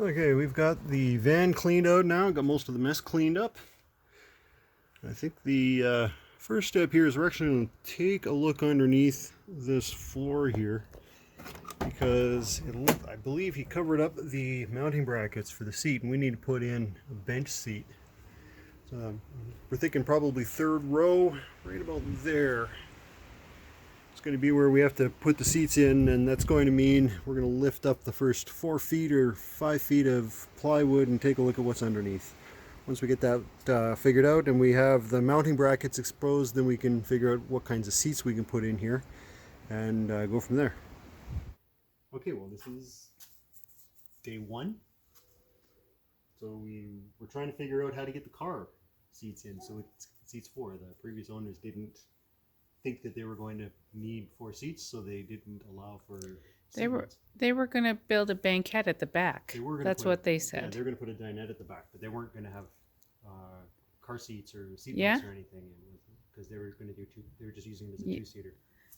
Okay, we've got the van cleaned out now, got most of the mess cleaned up. I think the first step here is we're actually going to take a look underneath this floor here because I believe he covered up the mounting brackets for the seat and we need to put in a bench seat. So we're thinking probably third row, right about there. It's going to be where we have to put the seats in, and that's going to mean we're going to lift up the first 4 feet or 5 feet of plywood and take a look at what's underneath. Once we get that figured out and we have the mounting brackets exposed, then we can figure out what kinds of seats we can put in here and go from there. Okay, well, this is day 1. So we're trying to figure out how to get the car seats in. So it's seats 4. The previous owners didn't think that they were going to need 4 seats, so they didn't allow for they were going to build a banquette at the back. That's what they said. Yeah, they were going to put a dinette at the back, but they weren't going to have car seats or seat belts or anything, because they were going to do they were just using it as a 2-seater.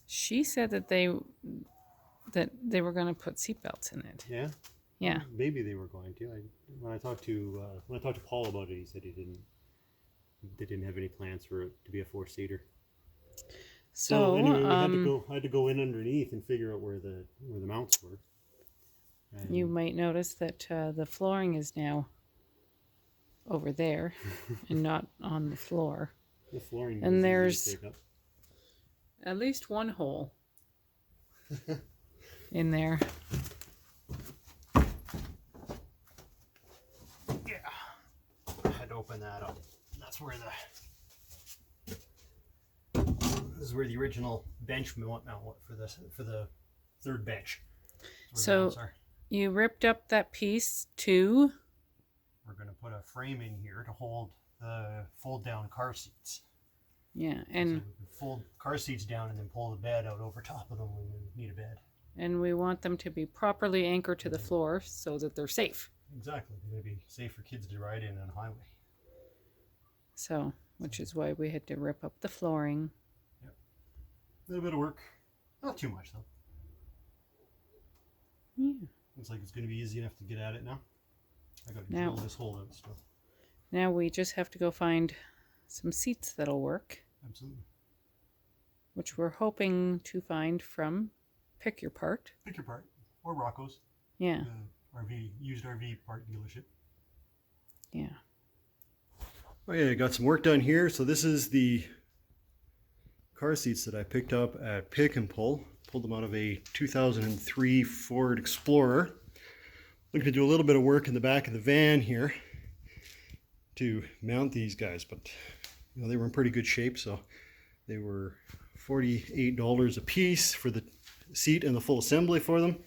She said that they were going to put seat belts in it. Yeah. Yeah. Well, maybe they were going to. When I talked to Paul about it, he said they didn't have any plans for it to be a 4-seater. So anyway, I had to go in underneath and figure out where the mounts were. And you might notice that the flooring is now over there and not on the floor. The flooring. And there's at least one hole in there. Yeah, I had to open that up. That's where this is where the original bench mount for the third bench. So you ripped up that piece too. We're going to put a frame in here to hold the fold down car seats. Yeah, and so we can fold car seats down and then pull the bed out over top of them when we need a bed. And we want them to be properly anchored to the floor so that they're safe. Exactly, they're going to be safe for kids to ride in on a highway. So, which is why we had to rip up the flooring. Yep. A little bit of work. Not too much, though. Yeah. Looks like it's going to be easy enough to get at it now. I got to drill this hole out still. Now we just have to go find some seats that'll work. Absolutely. Which we're hoping to find from Pick Your Part. Pick Your Part. Or Rocco's. Yeah. Used RV part dealership. Yeah. Okay, I got some work done here. So this is the car seats that I picked up at Pick and Pull. Pulled them out of a 2003 Ford Explorer. Looking to do a little bit of work in the back of the van here to mount these guys, but they were in pretty good shape, so they were $48 a piece for the seat and the full assembly for them.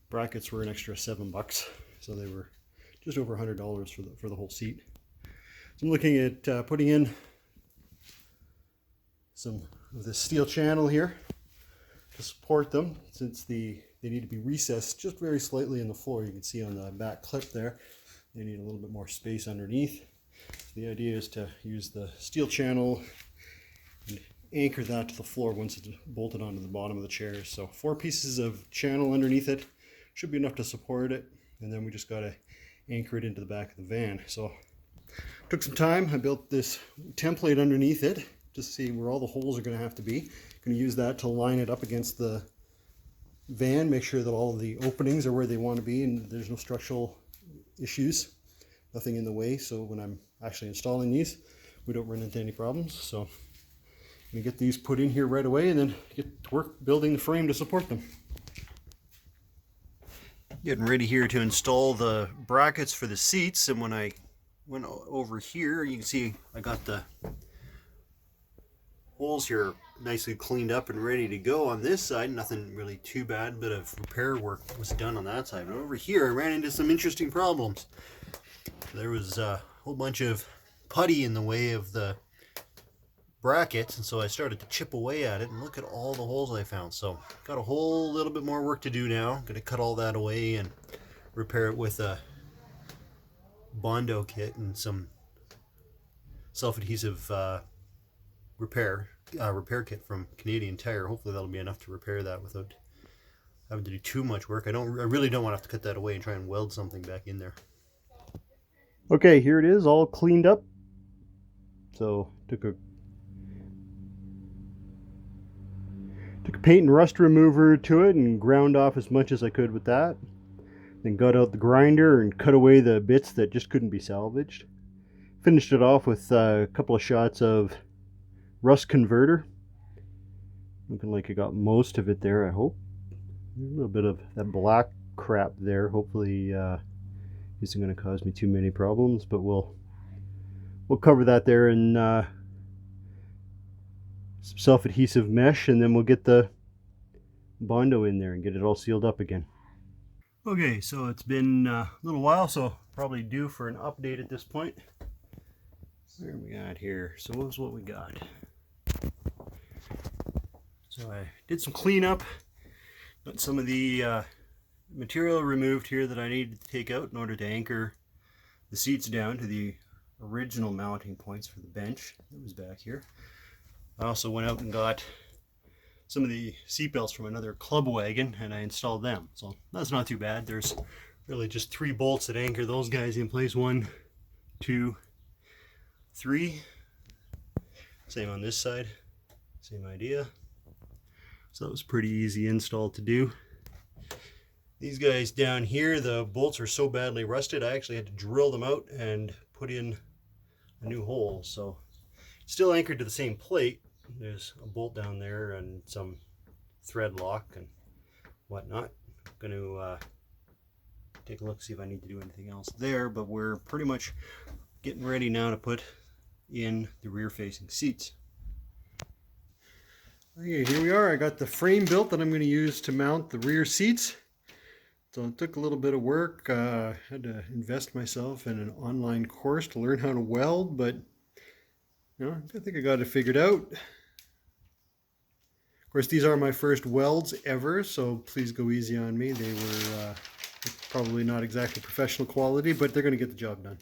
Brackets were an extra $7, so they were just over $100 for the whole seat. So I'm looking at putting in some of this steel channel here to support them, since they need to be recessed just very slightly in the floor. You can see on the back clip there, they need a little bit more space underneath. So the idea is to use the steel channel and anchor that to the floor once it's bolted onto the bottom of the chair. So 4 pieces of channel underneath it should be enough to support it, and then we just got to anchor it into the back of the van. So took some time. I built this template underneath it to see where all the holes are going to have to be. Going to use that to line it up against the van, make sure that all of the openings are where they want to be and there's no structural issues, nothing in the way, so when I'm actually installing these we don't run into any problems. So I'm going to get these put in here right away and then get to work building the frame to support them. Getting ready here to install the brackets for the seats, and when I went over here you can see I got the holes here nicely cleaned up and ready to go on this side. Nothing really too bad. A bit of repair work was done on that side. But over here I ran into some interesting problems. There was a whole bunch of putty in the way of the brackets, and so I started to chip away at it, and look at all the holes I found. So got a whole little bit more work to do now. Gonna cut all that away and repair it with a Bondo kit and some self-adhesive repair kit from Canadian Tire. Hopefully that'll be enough to repair that without having to do too much work. I really don't want to have to cut that away and try and weld something back in there. Okay, here it is, all cleaned up. So took a paint and rust remover to it and ground off as much as I could with that. Then got out the grinder and cut away the bits that just couldn't be salvaged. Finished it off with a couple of shots of rust converter. Looking like I got most of it there, I hope. A little bit of that black crap there. Hopefully isn't going to cause me too many problems, but we'll cover that there in some self-adhesive mesh, and then we'll get the Bondo in there and get it all sealed up again. Okay, so it's been a little while, so probably due for an update at this point. What do we got here? So what was what we got? So I did some cleanup, got some of the material removed here that I needed to take out in order to anchor the seats down to the original mounting points for the bench that was back here. I also went out and got some of the seat belts from another club wagon and I installed them. So that's not too bad. There's really just 3 bolts that anchor those guys in place. 1, 2, 3. Same on this side. Same idea. So that was pretty easy install to do. These guys down here, the bolts are so badly rusted, I actually had to drill them out and put in a new hole. So still anchored to the same plate. There's a bolt down there and some thread lock and whatnot. I'm going to take a look, see if I need to do anything else there, but we're pretty much getting ready now to put in the rear facing seats. Okay, here we are. I got the frame built that I'm going to use to mount the rear seats. So it took a little bit of work. I had to invest myself in an online course to learn how to weld, but you know, I think I got it figured out. Of course, these are my first welds ever, so please go easy on me. They were probably not exactly professional quality, but they're going to get the job done.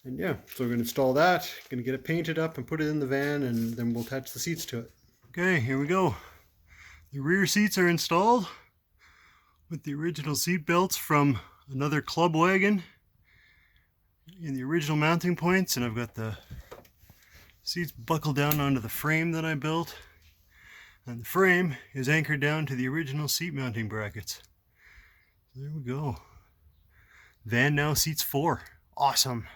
And yeah, so we're going to install that, going to get it painted up and put it in the van, and then we'll attach the seats to it. Okay, here we go. The rear seats are installed with the original seat belts from another club wagon in the original mounting points, and I've got the seats buckled down onto the frame that I built, and the frame is anchored down to the original seat mounting brackets. There we go. Van now seats 4. Awesome.